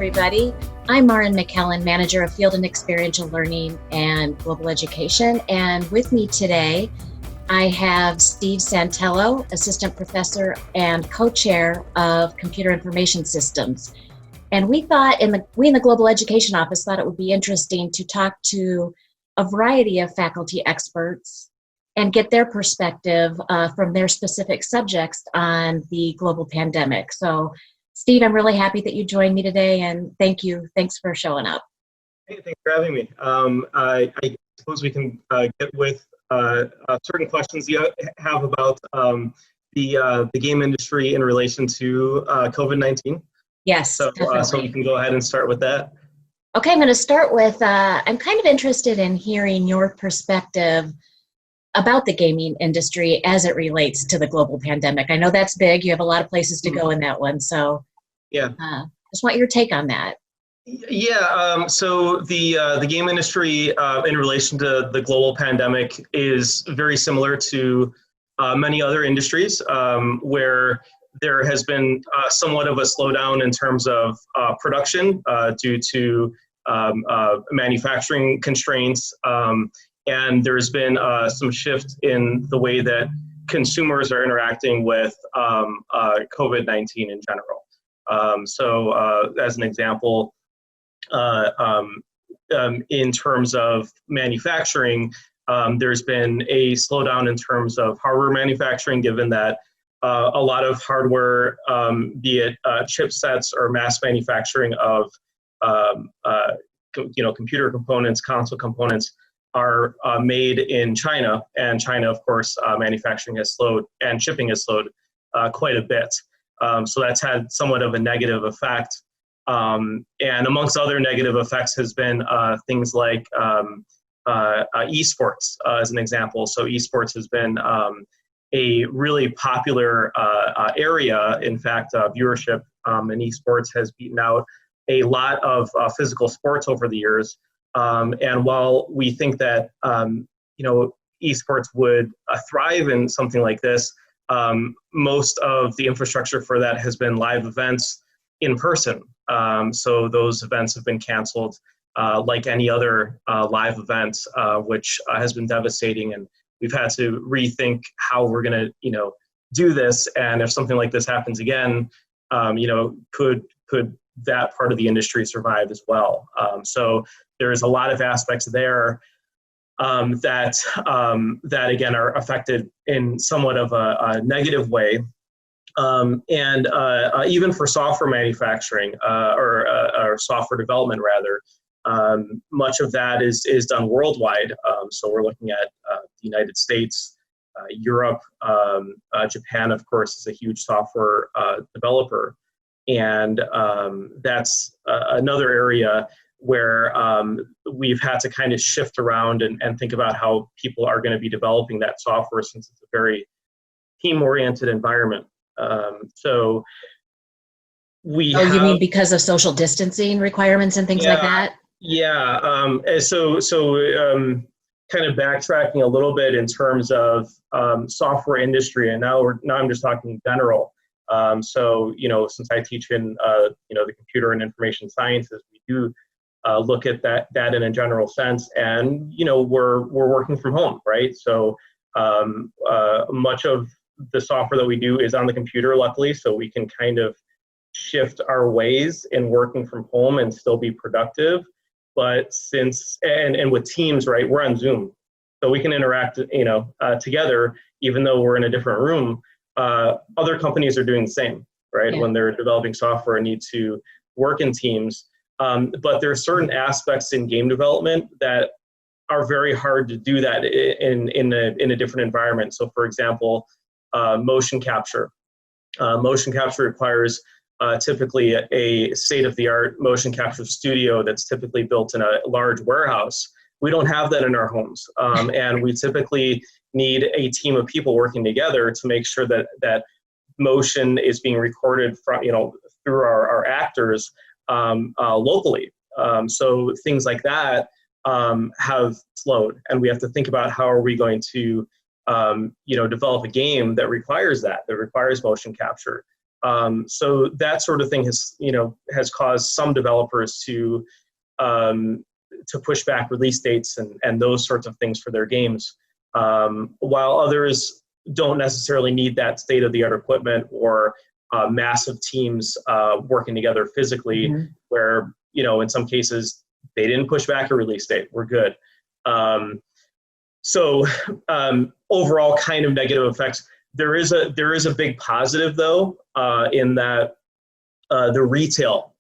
everybody. I'm Maren McKellin, Manager of Field and Experiential Learning and Global Education. And with me today, I have Steve Santello, Assistant Professor and Co-Chair of Computer Information Systems. And we in the Global Education Office thought it would be interesting to talk to a variety of faculty experts and get their perspective from their specific subjects on the global pandemic. So, Steve, I'm really happy that you joined me today, and thank you. Thanks for showing up. Hey, thanks for having me. I suppose we can get with certain questions you have about the game industry in relation to COVID-19. Yes, so we can go ahead and start with that. Okay, I'm going to start with, I'm kind of interested in hearing your perspective about the gaming industry as it relates to the global pandemic. I know that's big. You have a lot of places to go in that one. So yeah, just want your take on that. Yeah, so the game industry in relation to the global pandemic is very similar to many other industries where there has been somewhat of a slowdown in terms of production due to manufacturing constraints. And there's been some shift in the way that consumers are interacting with COVID-19 in general. So as an example, in terms of manufacturing, there's been a slowdown in terms of hardware manufacturing, given that a lot of hardware, be it chipsets or mass manufacturing of computer components, console components, are made in China, and China, of course, manufacturing has slowed and shipping has slowed quite a bit. So that's had somewhat of a negative effect. And amongst other negative effects has been things like esports, as an example. So esports has been a really popular area. In fact, viewership in esports has beaten out a lot of physical sports over the years. And while we think that esports would thrive in something like this, most of the infrastructure for that has been live events in person. So those events have been canceled like any other live event, which has been devastating. And we've had to rethink how we're going to, do this. And if something like this happens again, could that part of the industry survive as well? So there's a lot of aspects there that again are affected in somewhat of a negative way. And even for software manufacturing or software development rather, much of that is done worldwide. So we're looking at the United States, Europe, Japan, of course, is a huge software developer. And that's another area where we've had to kind of shift around and think about how people are going to be developing that software, since it's a very team-oriented environment. So we you mean because of social distancing requirements and things like that? Yeah. So kind of backtracking a little bit in terms of software industry, and now I'm just talking in general. So since I teach in the computer and information sciences, we do look at that in a general sense, and we're working from home, right? So much of the software that we do is on the computer, luckily, so we can kind of shift our ways in working from home and still be productive. But and with teams, right, we're on Zoom, so we can interact, together, even though we're in a different room. Other companies are doing the same, right? Yeah. When they're developing software and need to work in teams. But there are certain aspects in game development that are very hard to do that in a different environment. So, for example, motion capture. Motion capture requires typically a state-of-the-art motion capture studio that's typically built in a large warehouse. We don't have that in our homes, and we typically need a team of people working together to make sure that motion is being recorded from through our actors locally. So things like that have slowed, and we have to think about how are we going to develop a game that requires motion capture. So that sort of thing has caused some developers to push back release dates and those sorts of things for their games, while others don't necessarily need that state-of-the-art equipment or massive teams working together physically, where, in some cases, they didn't push back a release date. We're good. So overall kind of negative effects. There is a big positive, though, in that the retail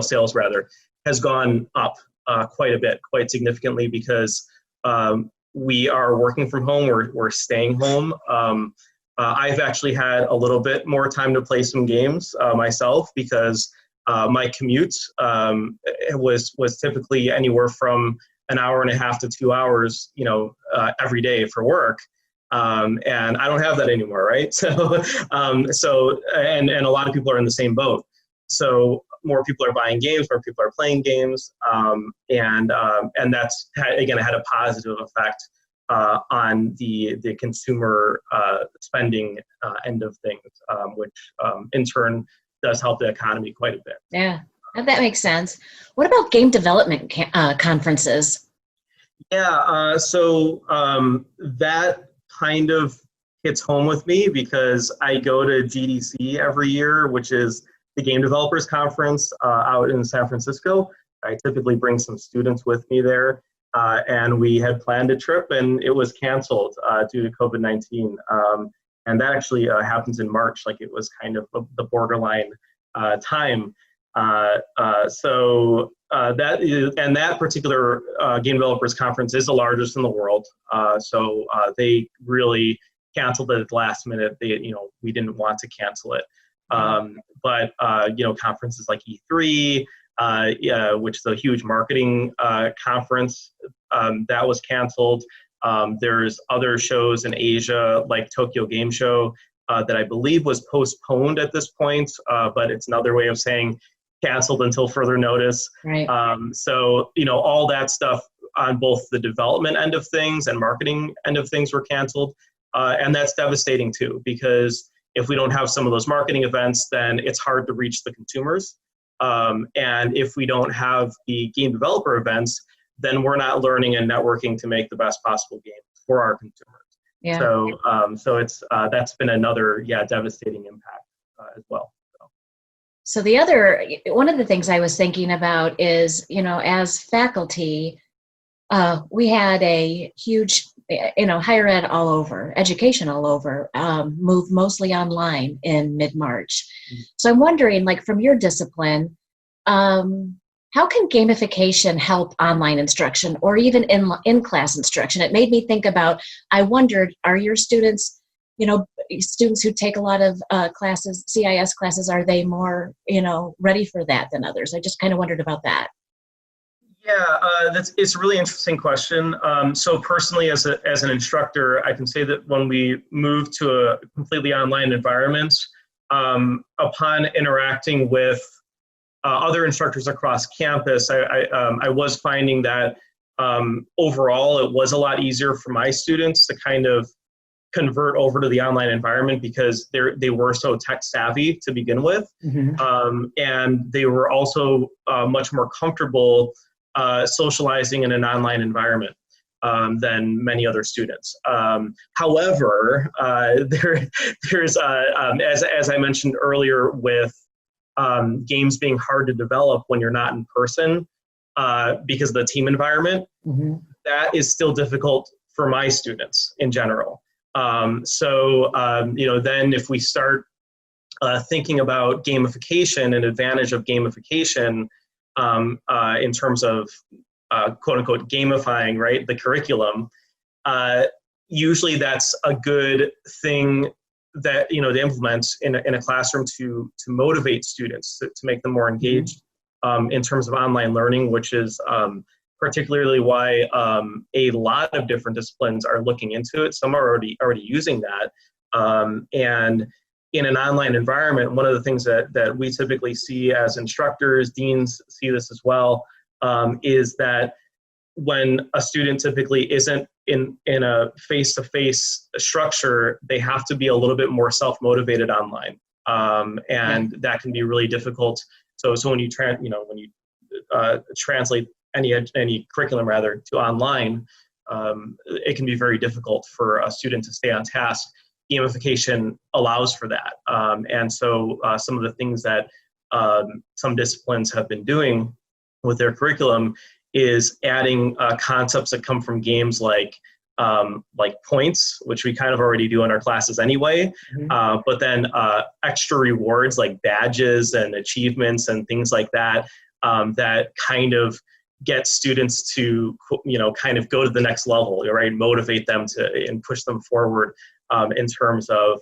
sales rather has gone up quite a bit, quite significantly, because we are working from home. We're staying home. I've actually had a little bit more time to play some games myself, because my commute was typically anywhere from an hour and a half to 2 hours, every day for work. And I don't have that anymore, right? So, and a lot of people are in the same boat. So more people are buying games, more people are playing games, and that's again had a positive effect on the consumer spending end of things, which in turn does help the economy quite a bit. Yeah, that makes sense. What about game development conferences? Yeah, so that kind of hits home with me, because I go to GDC every year, which is the Game Developers Conference out in San Francisco. I typically bring some students with me there, and we had planned a trip, and it was canceled due to COVID-19. And that actually happens in March, like it was kind of the borderline time. So that particular Game Developers Conference is the largest in the world. So they really canceled it at the last minute. We didn't want to cancel it. But conferences like E3, which is a huge marketing conference, that was canceled. There's other shows in Asia, like Tokyo Game Show, that I believe was postponed at this point, but it's another way of saying canceled until further notice. Right. So, all that stuff on both the development end of things and marketing end of things were canceled. And that's devastating too, because if we don't have some of those marketing events, then it's hard to reach the consumers. And if we don't have the game developer events, then we're not learning and networking to make the best possible game for our consumers. Yeah. So it's that's been another devastating impact as well. So one of the things I was thinking about is, as faculty, we had a huge, higher ed all over, education all over, moved mostly online in mid-March. So I'm wondering, like, from your discipline, how can gamification help online instruction or even in-class instruction? It made me think about, I wondered, are your students, students who take a lot of classes, CIS classes, are they more, ready for that than others? I just kind of wondered about that. Yeah, it's a really interesting question. So personally, as an instructor, I can say that when we moved to a completely online environment, upon interacting with other instructors across campus, I was finding that overall it was a lot easier for my students to kind of convert over to the online environment, because they were so tech savvy to begin with, and they were also much more comfortable socializing in an online environment than many other students. However, there's as I mentioned earlier, with games being hard to develop when you're not in person because of the team environment, that is still difficult for my students in general. Then if we start thinking about gamification and advantage of gamification in terms of quote unquote gamifying, right, the curriculum, usually that's a good thing that to implement in a classroom to motivate students to make them more engaged in terms of online learning, which is particularly why a lot of different disciplines are looking into it. Some are already using that, and in an online environment, one of the things that we typically see as instructors, deans see this as well, is that when a student typically isn't in a face-to-face structure, they have to be a little bit more self-motivated online, and that can be really difficult. So when you translate any curriculum rather to online, it can be very difficult for a student to stay on task. Gamification allows for that, and so some of the things that some disciplines have been doing with their curriculum is adding concepts that come from games like points, which we kind of already do in our classes anyway, but then extra rewards like badges and achievements and things like that, that kind of get students to, kind of go to the next level, right? Motivate them and push them forward in terms of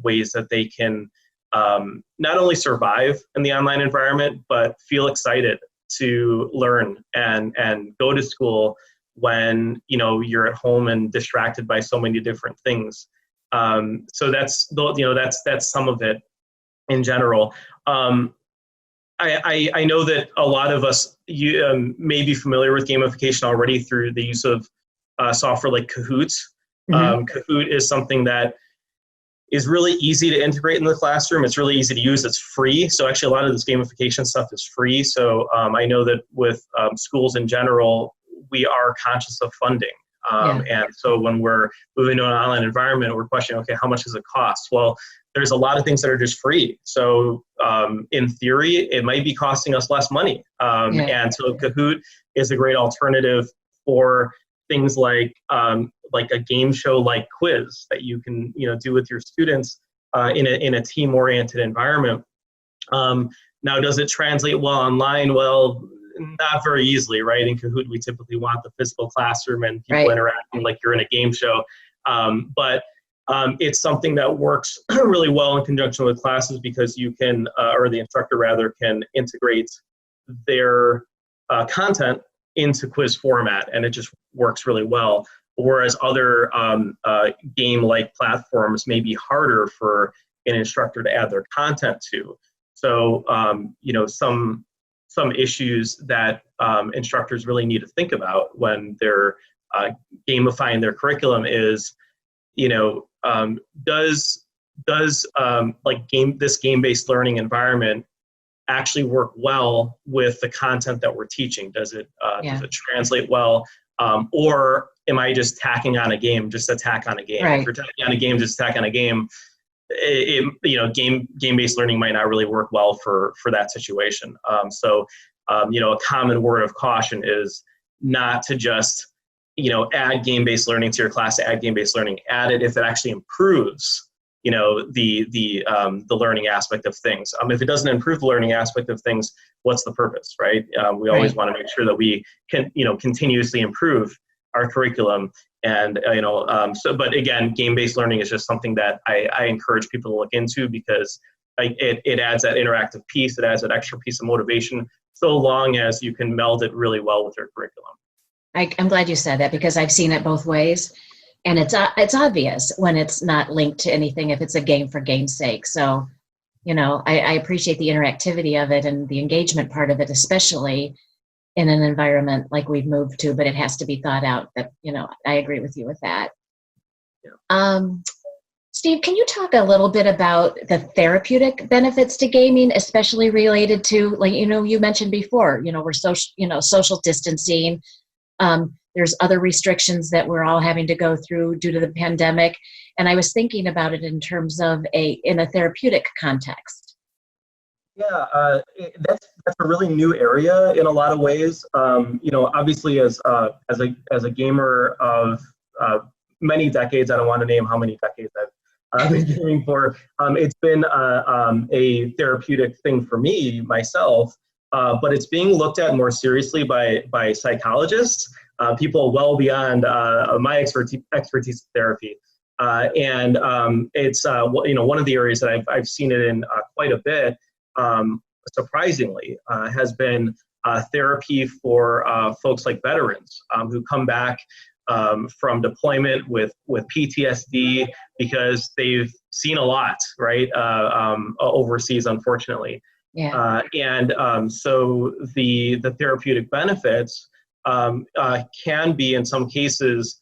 ways that they can not only survive in the online environment, but feel excited to learn and go to school when you're at home and distracted by so many different things. So that's some of it in general. I know that a lot of us may be familiar with gamification already through the use of software like Kahoot. Kahoot is something that is really easy to integrate in the classroom. It's really easy to use. It's free. So actually a lot of this gamification stuff is free. So I know that with schools in general, we are conscious of funding. And so when we're moving to an online environment, we're questioning, okay, how much does it cost? Well, there's a lot of things that are just free. So in theory, it might be costing us less money. And so Kahoot is a great alternative for things like a game show like quiz that you can do with your students in a team-oriented environment. Now, does it translate well online? Well, not very easily, right? In Kahoot, we typically want the physical classroom and people interacting like you're in a game show. But it's something that works really well in conjunction with classes because you can, or the instructor rather, can integrate their content into quiz format, and it just works really well. Whereas other game-like platforms may be harder for an instructor to add their content to. So, some issues that instructors really need to think about when they're gamifying their curriculum is, does this game-based learning environment actually work well with the content that we're teaching? Does it translate well? Or am I just tacking on a game, just to tack on a game? If you're tacking on a game, just tack on a game. Game-based learning might not really work well for that situation. So a common word of caution is not to just add game-based learning to your class. Add game-based learning. Add it if it actually improves the learning aspect of things. If it doesn't improve the learning aspect of things, what's the purpose, right? We always want to make sure that we can continuously improve our curriculum. And but again, game-based learning is just something that I encourage people to look into because it adds that interactive piece, it adds that extra piece of motivation, so long as you can meld it really well with your curriculum. I'm glad you said that because I've seen it both ways, and it's obvious when it's not linked to anything if it's a game for game's sake. So, I appreciate the interactivity of it and the engagement part of it, especially in an environment like we've moved to, but it has to be thought out. That I agree with you with that. Steve, can you talk a little bit about the therapeutic benefits to gaming, especially related to, like, you mentioned before, we're social distancing. There's other restrictions that we're all having to go through due to the pandemic. And I was thinking about it in terms of in a therapeutic context. Yeah, that's a really new area in a lot of ways. Obviously as a gamer of many decades, I don't want to name how many decades I've been gaming for. It's been a therapeutic thing for me, myself, but it's being looked at more seriously by psychologists, people well beyond my expertise in therapy. And it's one of the areas that I've seen it in quite a bit, surprisingly, has been therapy for folks like veterans who come back from deployment with PTSD because they've seen a lot, right, overseas, unfortunately. So the therapeutic benefits can be, in some cases,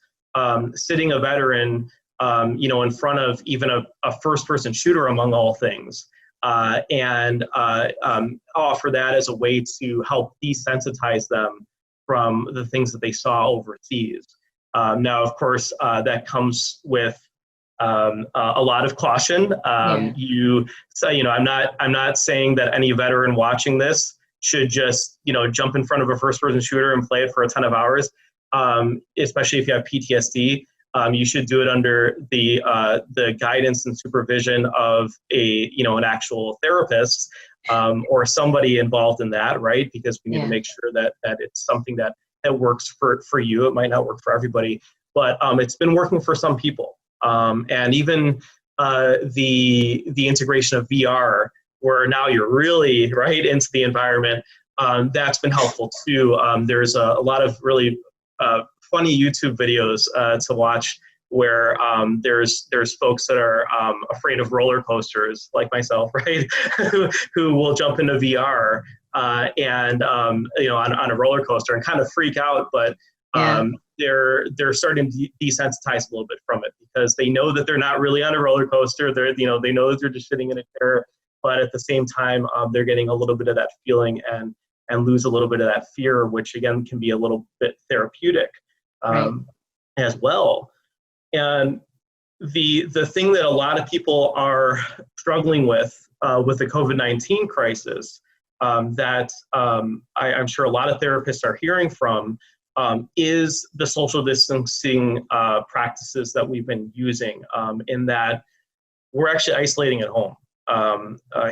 sitting a veteran, in front of even a first-person shooter, among all things, and offer that as a way to help desensitize them from the things that they saw overseas. Now, of course, that comes with a lot of caution. I'm not saying that any veteran watching this should just, jump in front of a first-person shooter and play it for a ton of hours, especially if you have PTSD. You should do it under the guidance and supervision of an actual therapist, or somebody involved in that, right? Because we need to make sure that it's something that works for you. It might not work for everybody, but it's been working for some people. And even the integration of VR, where now you're really right into the environment, that's been helpful too. There's a lot of really funny YouTube videos to watch where there's folks that are afraid of roller coasters, like myself, right? who will jump into VR and on a roller coaster and kind of freak out, but they're starting to desensitize a little bit from it, because they know that they're not really on a roller coaster. They know that they're just sitting in a chair, but at the same time, they're getting a little bit of that feeling and lose a little bit of that fear, which again can be a little bit therapeutic as well. And the thing that a lot of people are struggling with the COVID-19 crisis, that I'm sure a lot of therapists are hearing from, is the social distancing practices that we've been using, in that we're actually isolating at home.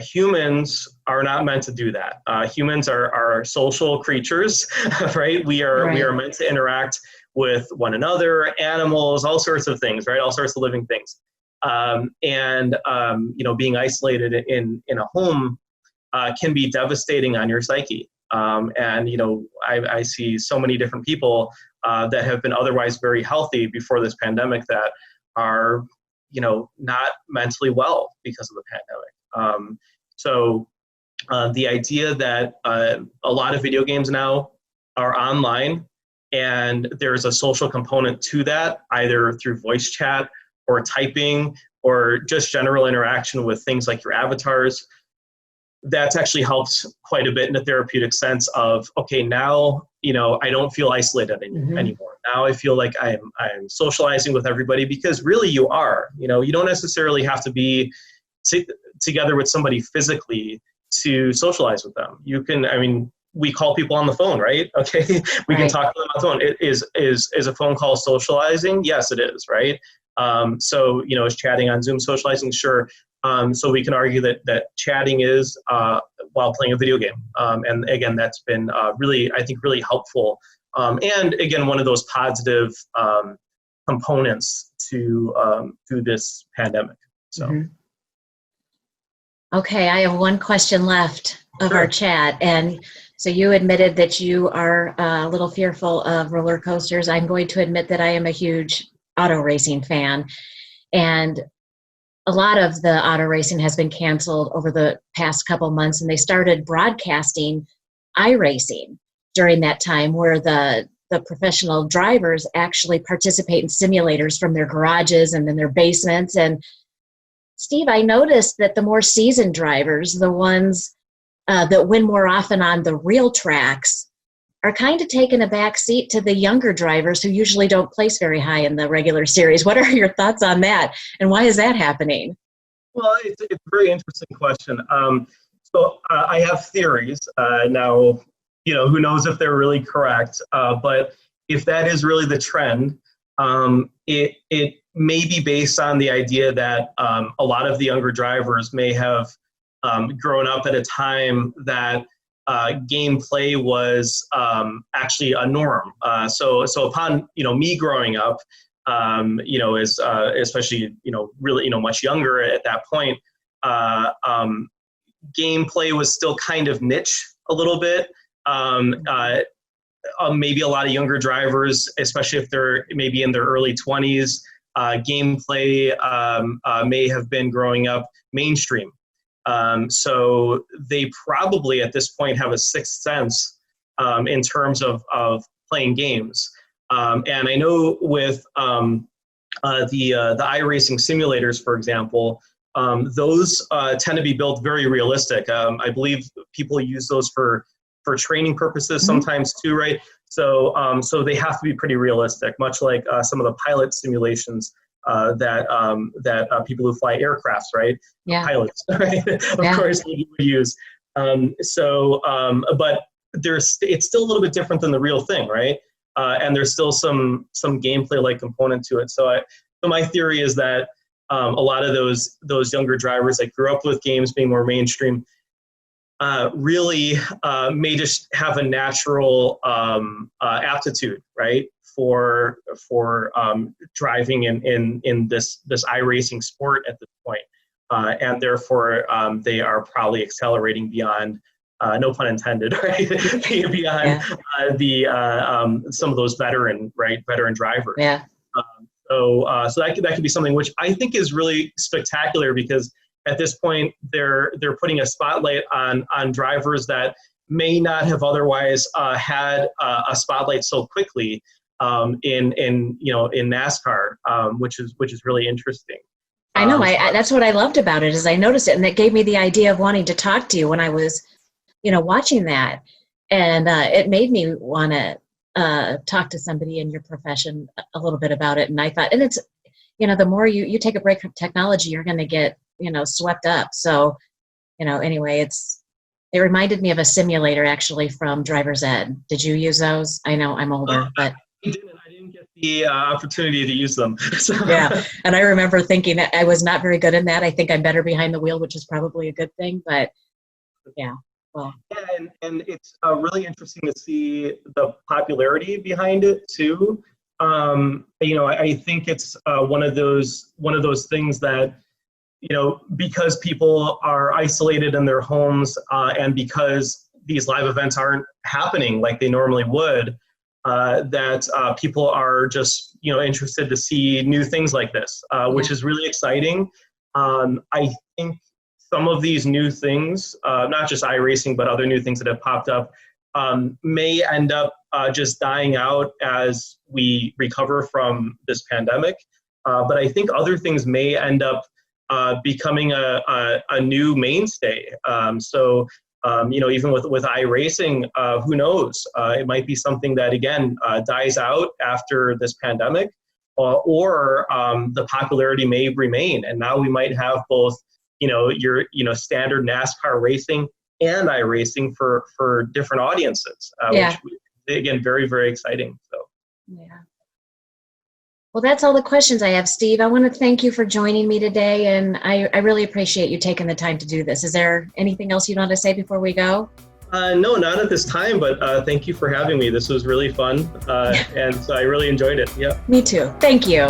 Humans are not meant to do that. Humans are social creatures, right? We are meant to interact with one another, animals, all sorts of things, right? All sorts of living things. Being isolated in a home can be devastating on your psyche. I see so many different people that have been otherwise very healthy before this pandemic that are, not mentally well because of the pandemic. So the idea that a lot of video games now are online, and there's a social component to that, either through voice chat or typing or just general interaction with things like your avatars, that's actually helps quite a bit in a therapeutic sense of, okay, now, I don't feel isolated anymore. Now I feel like I'm socializing with everybody, because really you are. You don't necessarily have to be together with somebody physically to socialize with them. You can, we call people on the phone, right? Okay, we can talk to them on the phone. Is a phone call socializing? Yes, it is, right? So, is chatting on Zoom socializing? Sure. So we can argue that chatting is while playing a video game. And again, that's been really, I think, really helpful. And again, one of those positive components to this pandemic. So. Okay, I have one question left of our chat. And so you admitted that you are a little fearful of roller coasters. I'm going to admit that I am a huge auto racing fan. And a lot of the auto racing has been canceled over the past couple months, and they started broadcasting iRacing during that time, where the professional drivers actually participate in simulators from their garages and in their basements. And Steve, I noticed that the more seasoned drivers, the ones that win more often on the real tracks, are kind of taking a back seat to the younger drivers who usually don't place very high in the regular series. What are your thoughts on that, and why is that happening? Well, it's a very interesting question. So I have theories. Now, who knows if they're really correct, but if that is really the trend, it may be based on the idea that a lot of the younger drivers may have grown up at a time that gameplay was actually a norm. So upon me growing up, as especially really much younger at that point, gameplay was still kind of niche a little bit. Maybe a lot of younger drivers, especially if they're maybe in their early 20s, gameplay may have been growing up mainstream. So they probably at this point have a sixth sense in terms of playing games. And I know with the iRacing simulators, for example, those tend to be built very realistic. I believe people use those for training purposes sometimes too, right? So so they have to be pretty realistic, much like some of the pilot simulations that people who fly aircrafts, right? Yeah. Pilots, right? Of course, would use. But it's still a little bit different than the real thing, right? And there's still some gameplay-like component to it. So my theory is that a lot of those younger drivers that grew up with games being more mainstream really may just have a natural aptitude, right, for driving in this iRacing sport at this point, and therefore they are probably accelerating beyond. No pun intended, right? Beyond some of those veteran drivers. Yeah. So that could be something which I think is really spectacular, because at this point they're putting a spotlight on drivers that may not have otherwise had a spotlight so quickly in NASCAR, which is really interesting. I know. That's what I loved about it, is I noticed it, and it gave me the idea of wanting to talk to you when I was watching that, and it made me want to talk to somebody in your profession a little bit about it. And I thought, and it's, the more you take a break from technology, you're going to get, swept up. So, anyway, it reminded me of a simulator actually from Driver's Ed. Did you use those? I know I'm older, but I didn't get the opportunity to use them. So. Yeah, and I remember thinking that I was not very good in that. I think I'm better behind the wheel, which is probably a good thing, but yeah. Well. Yeah, and it's really interesting to see the popularity behind it too. I think it's one of those things that, because people are isolated in their homes, and because these live events aren't happening like they normally would, that people are just interested to see new things like this, which is really exciting. I think some of these new things, not just iRacing, but other new things that have popped up, may end up just dying out as we recover from this pandemic. But I think other things may end up becoming a new mainstay. So even with iRacing, who knows? It might be something that, again, dies out after this pandemic, or the popularity may remain. And now we might have both your standard NASCAR racing and iRacing for different audiences, which again, very, very exciting. So well, that's all the questions I have, Steve. I want to thank you for joining me today, and I really appreciate you taking the time to do this. Is there anything else you want to say before we go? No, not at this time, but thank you for having me. This was really fun, and so I really enjoyed it. Yeah. Me too. Thank you.